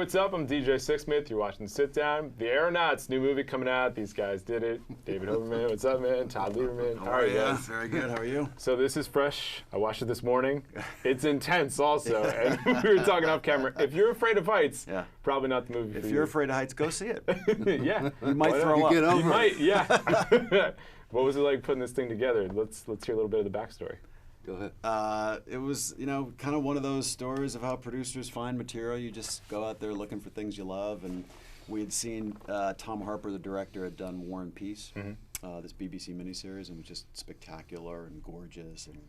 what's up? I'm DJ Sixsmith. You're watching Sit Down. The Aeronauts, new movie coming out. These guys did it. David Hoberman, what's up, man? Todd Lieberman. How are you guys? Very good. How are you? So this is fresh. I watched it this morning. It's intense also. And we were talking off camera. If you're afraid of heights, probably not the movie for you. If you're afraid of heights, go see it. Yeah. You might throw up. You might, yeah. What was it like putting this thing together? Let's hear a little bit of the backstory. Go ahead. It was, kind of one of those stories of how producers find material. You just go out there looking for things you love, and we had seen Tom Harper, the director, had done War and Peace, this BBC miniseries, and it was just spectacular and gorgeous and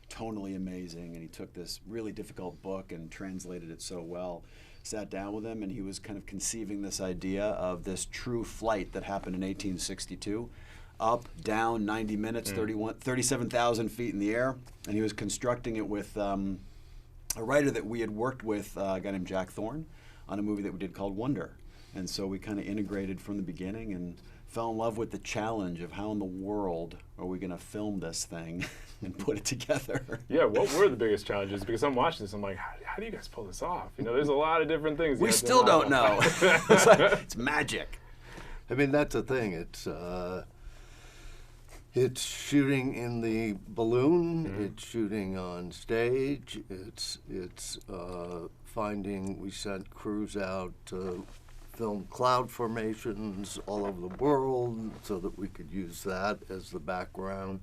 tonally amazing. And he took this really difficult book and translated it so well. Sat down with him, and he was kind of conceiving this idea of this true flight that happened in 1862. Up, down, 90 minutes, 37,000 feet in the air. And he was constructing it with a writer that we had worked with, a guy named Jack Thorne, on a movie that we did called Wonder. And so we kind of integrated from the beginning and fell in love with the challenge of how in the world are we going to film this thing and put it together. Yeah, what were the biggest challenges? Because I'm watching this, I'm like, how do you guys pull this off? There's a lot of different things. We still don't know. It's magic. I mean, that's the thing. It's shooting in the balloon. It's shooting on stage. It's finding. We sent crews out to film cloud formations all over the world so that we could use that as the background,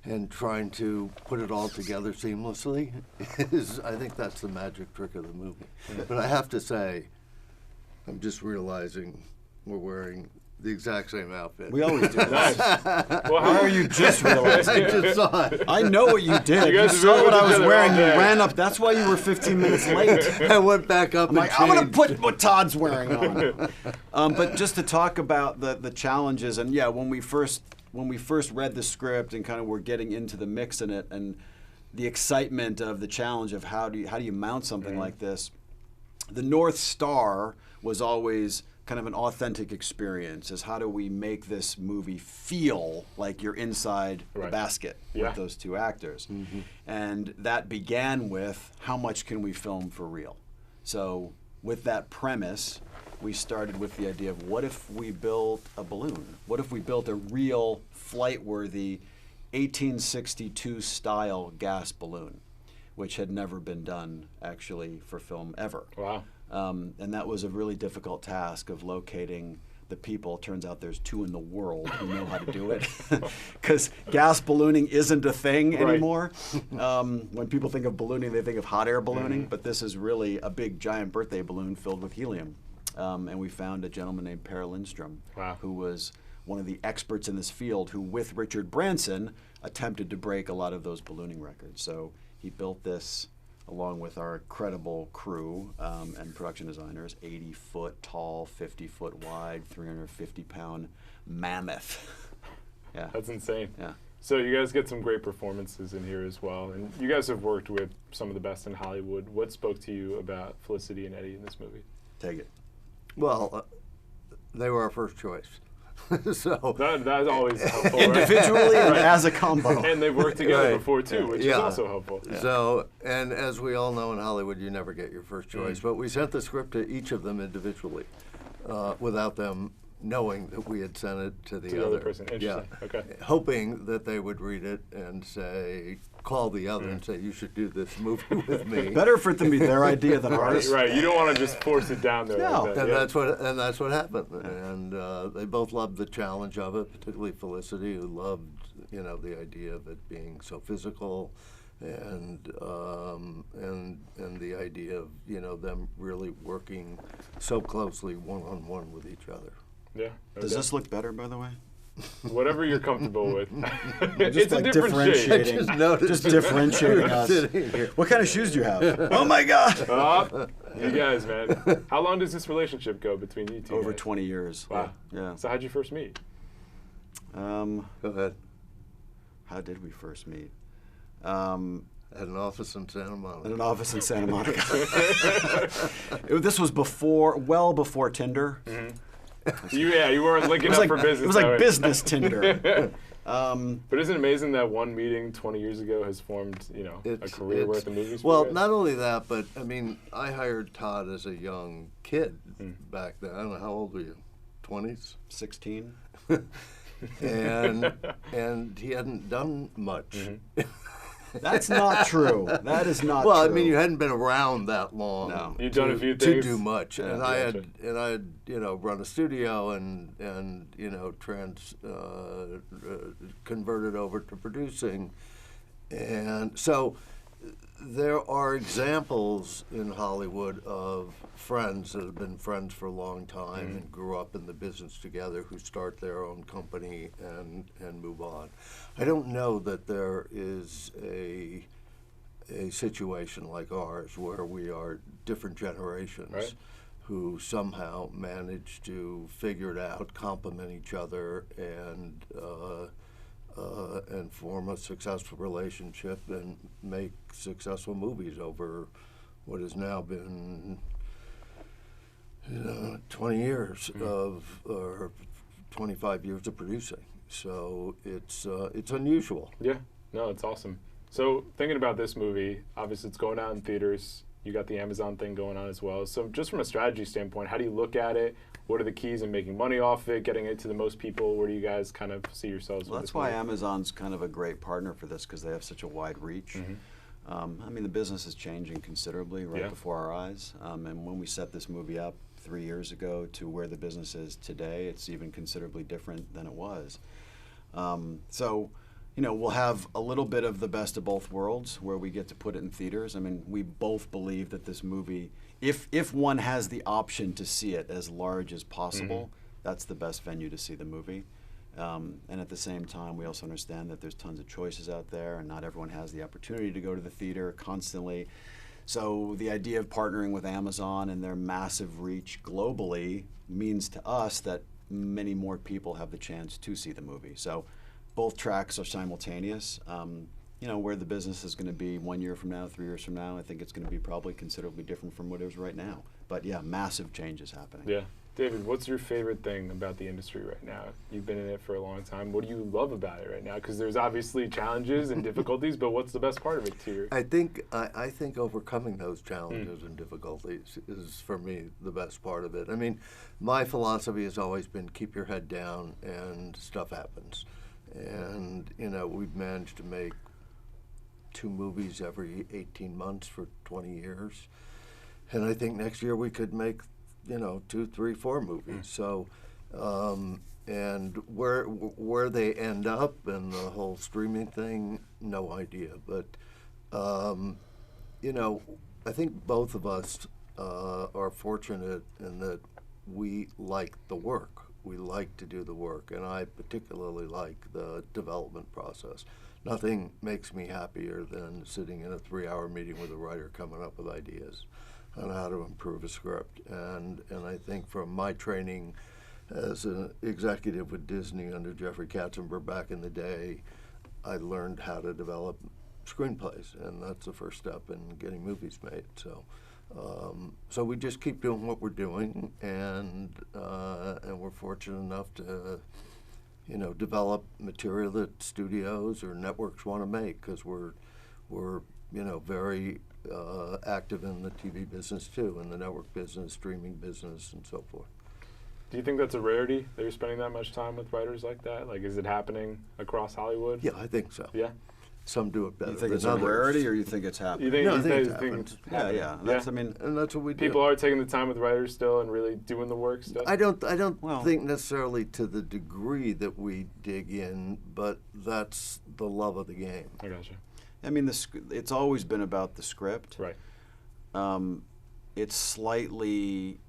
and trying to put it all together seamlessly I think that's the magic trick of the movie. But I have to say, I'm just realizing we're wearing the exact same outfit. We always do. Nice. Well, how are you just realizing? I just saw it. I know what you did. You saw what I was wearing. You ran up. That's why you were 15 minutes late. I went back up I'm going to put what Todd's wearing on. But just to talk about the challenges, and when we first read the script and kind of were getting into the mix in it, and the excitement of the challenge of how do you mount something like this, the North Star was always kind of an authentic experience, is how do we make this movie feel like you're inside the basket with those two actors. And that began with, how much can we film for real? So with that premise, we started with the idea of, what if we built a balloon? What if we built a real flight-worthy 1862 style gas balloon, which had never been done actually for film ever. Wow. And that was a really difficult task of locating the people. Turns out there's 2 in the world who know how to do it, because gas ballooning isn't a thing anymore. When people think of ballooning, they think of hot air ballooning, but this is really a big giant birthday balloon filled with helium. And we found a gentleman named Per Lindstrom, who was one of the experts in this field, who with Richard Branson attempted to break a lot of those ballooning records. So he built this along with our incredible crew and production designers, 80-foot tall, 50-foot wide, 350-pound mammoth. Yeah. That's insane. Yeah. So you guys get some great performances in here as well, and you guys have worked with some of the best in Hollywood. What spoke to you about Felicity and Eddie in this movie? Take it. Well, they were our first choice. So that's always helpful. Individually and as a combo. And they've worked together before too, which is also helpful. So, and as we all know in Hollywood, you never get your first choice. But we sent the script to each of them individually, without them knowing that we had sent it to the other person. Interesting. Okay. Hoping that they would read it and call the other and say, you should do this movie with me. Better for it to be their idea than ours. Right. You don't want to just force it down there. No. Like that. And that's what happened. And they both loved the challenge of it, particularly Felicity, who loved the idea of it being so physical, and the idea of them really working so closely one-on-one with each other. Yeah. Does this look better, by the way? Whatever you're comfortable with. It's a different shade. Just differentiating us. What kind of shoes do you have? Oh my God! You guys, man. How long does this relationship go between you two? Over 20 years. Wow. Yeah. So how'd you first meet? Go ahead. How did we first meet? At an office in Santa Monica. At an office in Santa Monica. This was well before Tinder. You weren't looking up for business. It was like business Tinder. But isn't it amazing that one meeting 20 years ago has formed, a career worth of movies? Well, for you guys? not only that, but I mean, I hired Todd as a young kid back then. I don't know, how old were you? 20s? 16. and he hadn't done much. That's not true. That is not Well, true. I mean, you hadn't been around that long. No. You've done a few to things. do much, Yeah, and gotcha. I had run a studio and converted over to producing, and so there are examples in Hollywood of friends that have been friends for a long time and grew up in the business together who start their own company and move on. I don't know that there is a situation like ours where we are different generations Right. who somehow manage to figure it out, complement each other, and form a successful relationship and make successful movies over what has now been 20 years or 25 years of producing. So it's unusual. Yeah, no, it's awesome. So thinking about this movie, obviously it's going out in theaters. You got the Amazon thing going on as well. So just from a strategy standpoint, how do you look at it? What are the keys in making money off it, getting it to the most people? Where do you guys kind of see yourselves? Well, with that's this why movie? Amazon's kind of a great partner for this because they have such a wide reach. I mean, the business is changing considerably right Yeah. before our eyes. And when we set this movie up 3 years ago to where the business is today, it's even considerably different than it was. So, we'll have a little bit of the best of both worlds where we get to put it in theaters. I mean, we both believe that this movie, if one has the option to see it as large as possible, that's the best venue to see the movie. And at the same time, we also understand that there's tons of choices out there, and not everyone has the opportunity to go to the theater constantly. So the idea of partnering with Amazon and their massive reach globally means to us that many more people have the chance to see the movie. So both tracks are simultaneous. Where the business is going to be 1 year from now, 3 years from now, I think it's going to be probably considerably different from what it is right now. But yeah, massive changes happening. Yeah. David, what's your favorite thing about the industry right now? You've been in it for a long time. What do you love about it right now? Because there's obviously challenges and difficulties, but what's the best part of it to you? I think overcoming those challenges and difficulties is, for me, the best part of it. I mean, my philosophy has always been keep your head down and stuff happens. And, we've managed to make 2 movies every 18 months for 20 years. And I think next year we could make 2, 3, 4 movies. So, and where they end up and the whole streaming thing, no idea. But, I think both of us are fortunate in that we like the work. We like to do the work, and I particularly like the development process. Nothing makes me happier than sitting in a 3-hour meeting with a writer coming up with ideas on how to improve a script. And I think from my training as an executive with Disney under Jeffrey Katzenberg back in the day, I learned how to develop screenplays, and that's the first step in getting movies made. So we just keep doing what we're doing, and we're fortunate enough to develop material that studios or networks want to make, because we're very active in the TV business too, in the network business, streaming business, and so forth. Do you think that's a rarity that you're spending that much time with writers like that? Like, is it happening across Hollywood? Yeah, I think so. Yeah. Some do it better You think than it's a others. rarity, or you think it's happening? You think, No, I you think think it it's happens. happening? Yeah. That's, I mean, And that's what we do. People are taking the time with writers still and really doing the work still? I don't Well- think necessarily to the degree that we dig in, but that's the love of the game. I gotcha. I mean, it's always been about the script. Right. It's slightly.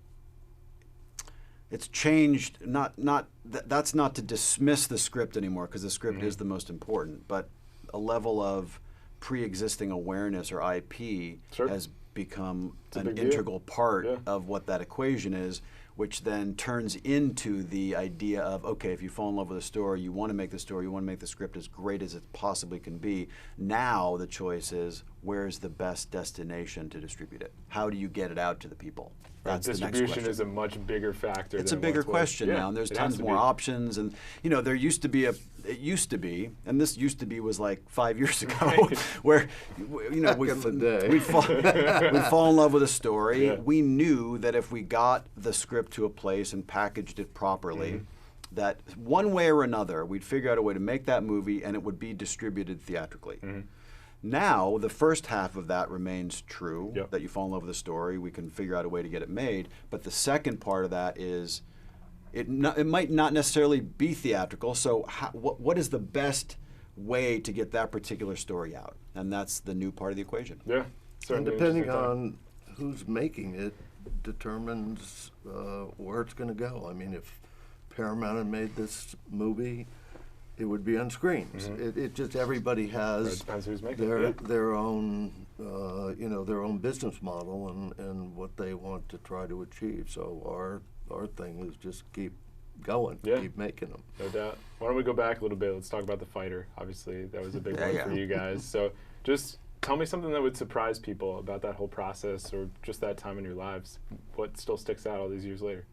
It's changed. That's not to dismiss the script anymore, because the script is the most important. But a level of pre-existing awareness, or IP, Sure. has become It's a an big deal. integral part Yeah. of what that equation is, which then turns into the idea of, okay, if you fall in love with a story, you want to make the story, you want to make the script as great as it possibly can be. Now the choice is, where's the best destination to distribute it? How do you get it out to the people? That's the next Distribution question. is a much bigger factor. It's a than bigger once was. question Yeah, now, and there's it has tons to more be. options. And there used to be it used to be, and this used to be was like 5 years ago, Right. where we'd in the day. we'd fall in love with a story. Yeah. We knew that if we got the script to a place and packaged it properly, that one way or another, we'd figure out a way to make that movie and it would be distributed theatrically. Now, the first half of that remains true, Yep. that you fall in love with the story, we can figure out a way to get it made, but the second part of that is it might not necessarily be theatrical, so what is the best way to get that particular story out? And that's the new part of the equation. Yeah. And Certainly depending interesting on who's making it determines where it's going to go. I mean, if Paramount had made this movie, it would be on screens. It just everybody It has depends who's making it. their own their own business model and what they want to try to achieve. So our thing is just keep going, Yeah. keep making them. No doubt. Why don't we go back a little bit? Let's talk about The Fighter. Obviously, that was a big Yeah, one yeah. for you guys. So just tell me something that would surprise people about that whole process or just that time in your lives. What still sticks out all these years later?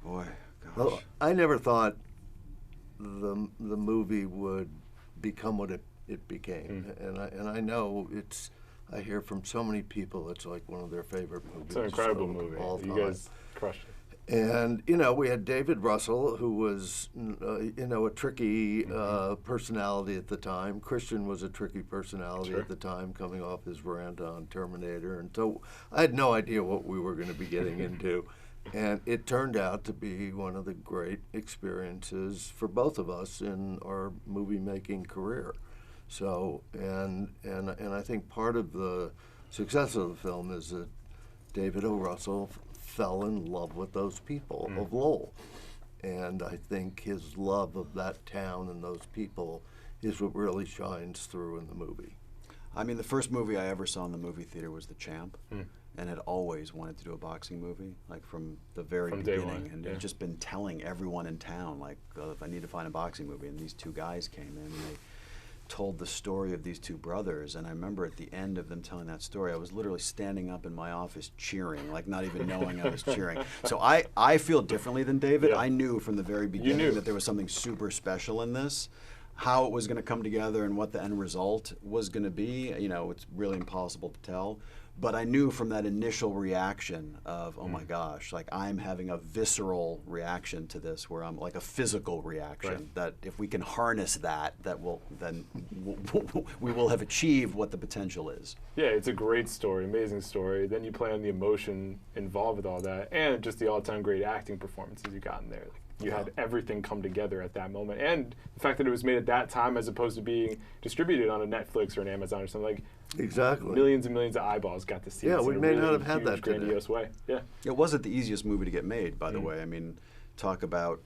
Boy, gosh. Well, I never thought the movie would become what it became, and I know I hear from so many people it's like one of their favorite movies. It's an incredible of movie. all You time. guys crushed it. And we had David Russell, who was a tricky personality at the time. Christian was a tricky personality Sure. at the time, coming off his veranda on Terminator, and so I had no idea what we were going to be getting into. And it turned out to be one of the great experiences for both of us in our movie making career. So, and I think part of the success of the film is that David O. Russell fell in love with those people of Lowell. And I think his love of that town and those people is what really shines through in the movie. I mean, the first movie I ever saw in the movie theater was The Champ, and had always wanted to do a boxing movie, like from the very From day beginning. one, And yeah. had just been telling everyone in town, like, if I need to find a boxing movie. And these two guys came in and they told the story of these two brothers. And I remember at the end of them telling that story, I was literally standing up in my office cheering, like not even knowing I was cheering. So I feel differently than David. Yeah. I knew from the very beginning knew. that there was something super special in this. How it was going to come together and what the end result was going to be, it's really impossible to tell. But I knew from that initial reaction of, oh my gosh, like I'm having a visceral reaction to this, where I'm like a physical reaction. Right. That if we can harness that, we will have achieved what the potential is. Yeah, it's a great story, amazing story. Then you play on the emotion involved with all that, and just the all-time great acting performances you got in there. Like, you had everything come together at that moment, and the fact that it was made at that time as opposed to being distributed on a Netflix or an Amazon or something, like Exactly. millions and millions of eyeballs got to see Yeah, this we in a may really not have had huge, that today. grandiose way. Yeah, It wasn't the easiest movie to get made, by the way. I mean, talk about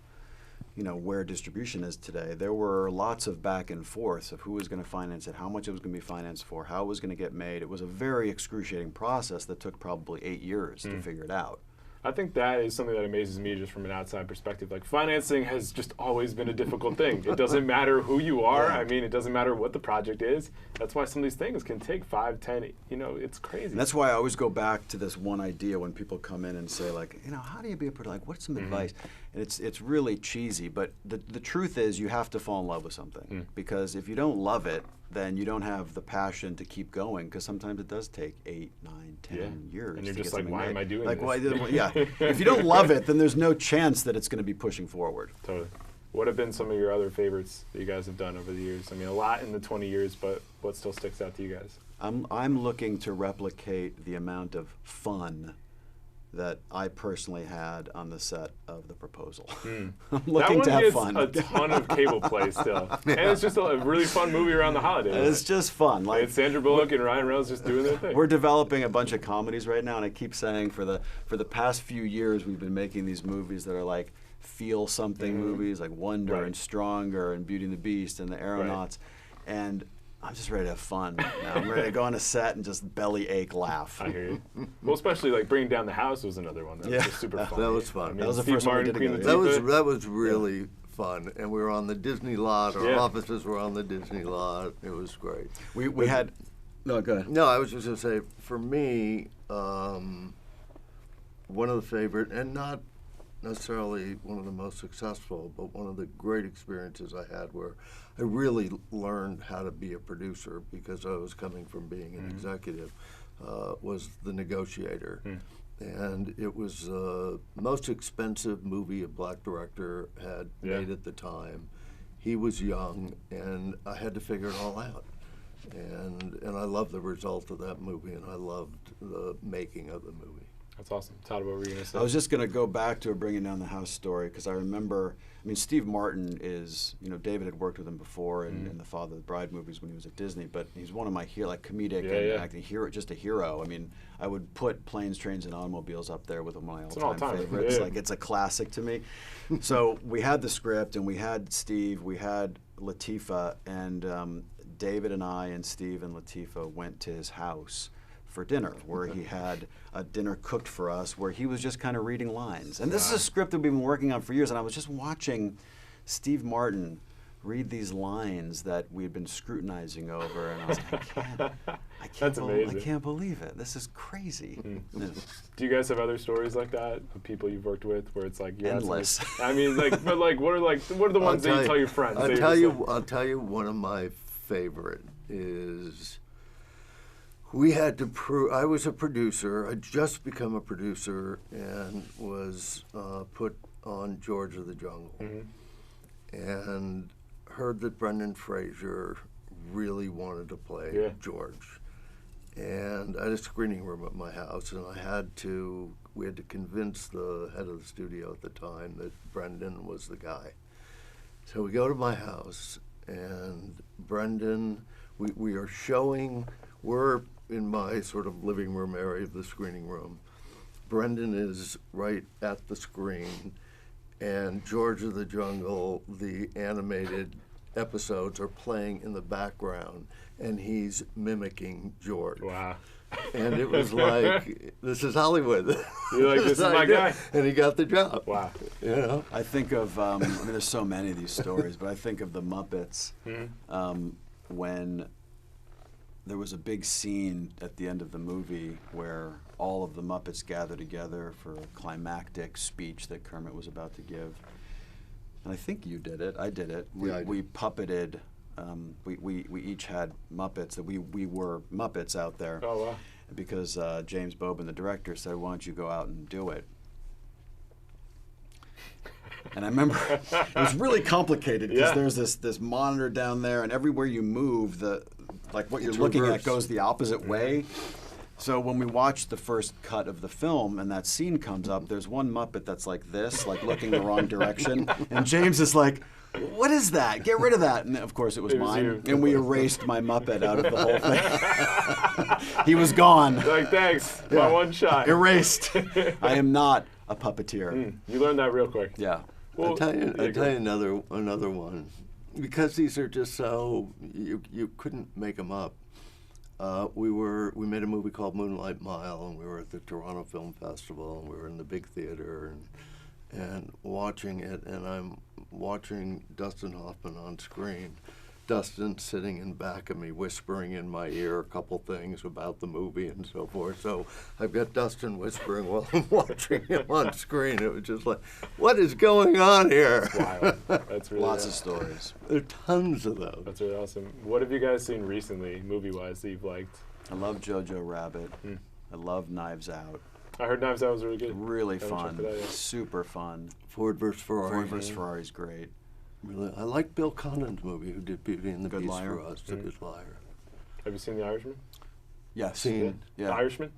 where distribution is today. There were lots of back and forth of who was going to finance it, how much it was going to be financed for, how it was going to get made. It was a very excruciating process that took probably 8 years to figure it out. I think that is something that amazes me just from an outside perspective. Like, financing has just always been a difficult thing. It doesn't matter who you are. I mean, it doesn't matter what the project is. That's why some of these things can take 5, 10, it's crazy. And that's why I always go back to this one idea when people come in and say, like, how do you be a producer? Like, what's some advice? And it's really cheesy, but the truth is you have to fall in love with something. Because if you don't love it, then you don't have the passion to keep going, because sometimes it does take 8, 9, 10 years. And you're to just get like, something why made. am I doing like, this? Yeah. If you don't love it, then there's no chance that it's going to be pushing forward. Totally. What have been some of your other favorites that you guys have done over the years? I mean, a lot in the 20 years, but what still sticks out to you guys? I'm looking to replicate the amount of fun that I personally had on the set of The Proposal. I'm That looking one to have gets fun. a ton of cable play still. And it's just a really fun movie around the holidays. It's just fun. And Like, it's Sandra Bullock and Ryan Reynolds just doing their thing. we're developing a bunch of comedies right now, and I keep saying for the past few years we've been making these movies that are like feel something movies, like Wonder Right. and Stronger and Beauty and the Beast and the Aeronauts, and I'm just ready to have fun now. I'm ready to go on a set and just belly ache laugh. I hear you. Well, especially like Bringing Down the House was another one that was Yeah. just super fun. That was fun. I mean, That was the Steve first one we Martin, did Queen together. Latifah. That was really fun, and we were on the Disney lot. Our Yeah. offices were on the Disney lot. It was great. We had no go ahead. No, I was just going to say, for me, one of the favorite, and not necessarily one of the most successful, but one of the great experiences I had where I really learned how to be a producer because I was coming from being an executive, was The Negotiator. And it was the most expensive movie a black director had made at the time. He was young, and I had to figure it all out. And I loved the result of that movie, and I loved the making of the movie. That's awesome. Todd, what were you going to say? I was just going to go back to a Bringing Down the House story because I remember, I mean, Steve Martin is, you know, David had worked with him before in the Father of the Bride movies when he was at Disney, but he's one of my comedic and acting hero, just a hero. I mean, I would put Planes, Trains, and Automobiles up there with my all-time favorites. Like, it's a classic to me. So we had the script, and we had Steve, we had Latifah, and David and I and Steve and Latifah went to his house for dinner, where he had a dinner cooked for us, where he was just kind of reading lines. And this is a script that we've been working on for years, and I was just watching Steve Martin read these lines that we had been scrutinizing over, and I was like, I can't believe it. This is crazy. Do you guys have other stories like that of people you've worked with where it's like endless? I mean, what are the ones that you tell your friends? I'll tell you one of my favorite is. We had to prove. I was a producer. I'd just become a producer and was put on George of the Jungle, and heard that Brendan Fraser really wanted to play George. And I had a screening room at my house, and we had to convince the head of the studio at the time that Brendan was the guy. So we go to my house, and Brendan, we're in my sort of living room area of the screening room. Brendan is right at the screen, and George of the Jungle, the animated episodes, are playing in the background, and he's mimicking George. Wow. And it was like, this is Hollywood. You're like, this is my guy. And he got the job. Wow. You know? I think of, I mean, there's so many of these stories, but I think of the Muppets when there was a big scene at the end of the movie where all of the Muppets gather together for a climactic speech that Kermit was about to give. And I think you did it. I did it. We puppeted. We each had Muppets that we were Muppets out there. Oh wow! Because James Bobin, the director, said, "Why don't you go out and do it?" And I remember it was really complicated because there's this monitor down there, and everywhere you move, what you're looking at goes the opposite way. So when we watched the first cut of the film and that scene comes up, there's one Muppet that's like this, like looking the wrong direction, and James is like, "What is that? Get rid of that!" And of course it was mine, you. and we erased my Muppet out of the whole thing. He was gone. You're like, thanks, my one shot. Erased. I am not a puppeteer. You learned that real quick. Yeah. Well, I'll tell you another one, because these are just so you couldn't make them up. We made a movie called Moonlight Mile, and we were at the Toronto Film Festival, and we were in the big theater and watching it, and I'm watching Dustin Hoffman on screen. Dustin sitting in back of me, whispering in my ear a couple things about the movie and so forth. So I've got Dustin whispering while I'm watching him on screen. It was just like, what is going on here? That's wild. That's really Lots of stories. There are tons of those. That's really awesome. What have you guys seen recently, movie-wise, that you've liked? I love Jojo Rabbit. I love Knives Out. I heard Knives Out was really good. Really fun. Super fun. Ford vs. Ferrari. Ford vs. Ferrari's great. Really, I like Bill Condon's movie, who did Beauty and the Beast Liar. for us. The Good Liar. Have you seen The Irishman? Yes. Seen. The Irishman?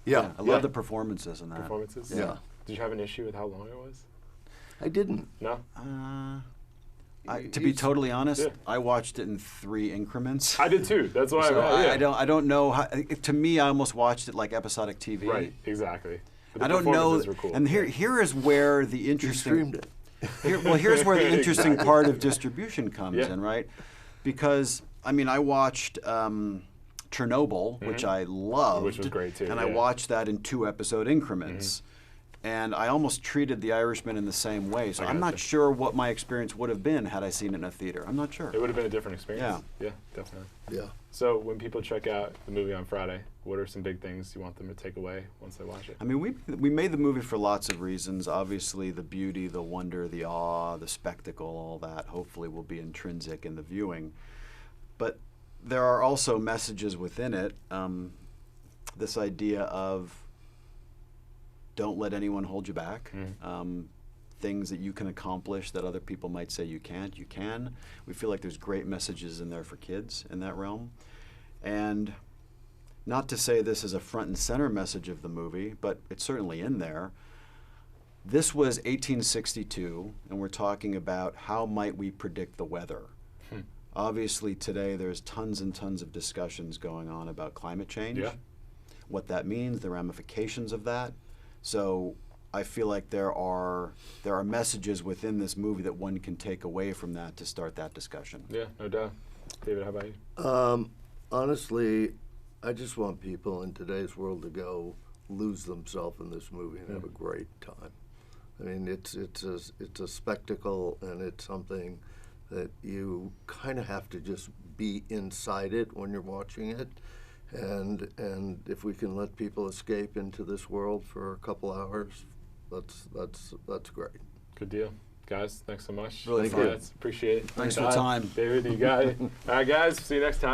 Yeah. I love the performances in that. Performances? Yeah. Did you have an issue with how long it was? I didn't. No? To be totally honest, I watched it in 3 increments. I did too. That's why I don't know how, to me, I almost watched it like episodic TV. Right, exactly. I don't know. Were cool. And here is where the interesting. You streamed it. Here's where the interesting part of distribution comes in, right? Because I mean, I watched Chernobyl, which I loved, which was great too, and I watched that in 2-episode increments. and I almost treated The Irishman in the same way. So I'm not sure what my experience would have been had I seen it in a theater. I'm not sure. It would have been a different experience. Yeah. Yeah, definitely. Yeah. So when people check out the movie on Friday, what are some big things you want them to take away once they watch it? I mean, we made the movie for lots of reasons. Obviously, the beauty, the wonder, the awe, the spectacle, all that hopefully will be intrinsic in the viewing. But there are also messages within it. This idea of don't let anyone hold you back. Things that you can accomplish that other people might say you can't, you can. We feel like there's great messages in there for kids in that realm. And not to say this is a front and center message of the movie, but it's certainly in there. This was 1862, and we're talking about how might we predict the weather. Obviously today there's tons and tons of discussions going on about climate change, what that means, the ramifications of that. So I feel like there are messages within this movie that one can take away from that to start that discussion. Yeah, no doubt. David, how about you? Honestly, I just want people in today's world to go lose themselves in this movie and have a great time. I mean, it's a spectacle, and it's something that you kind of have to just be inside it when you're watching it. And if we can let people escape into this world for a couple hours, that's great. Good deal. Guys, thanks so much. Really fun. Appreciate it. Thanks for the time. David, you got it. All right, guys, see you next time.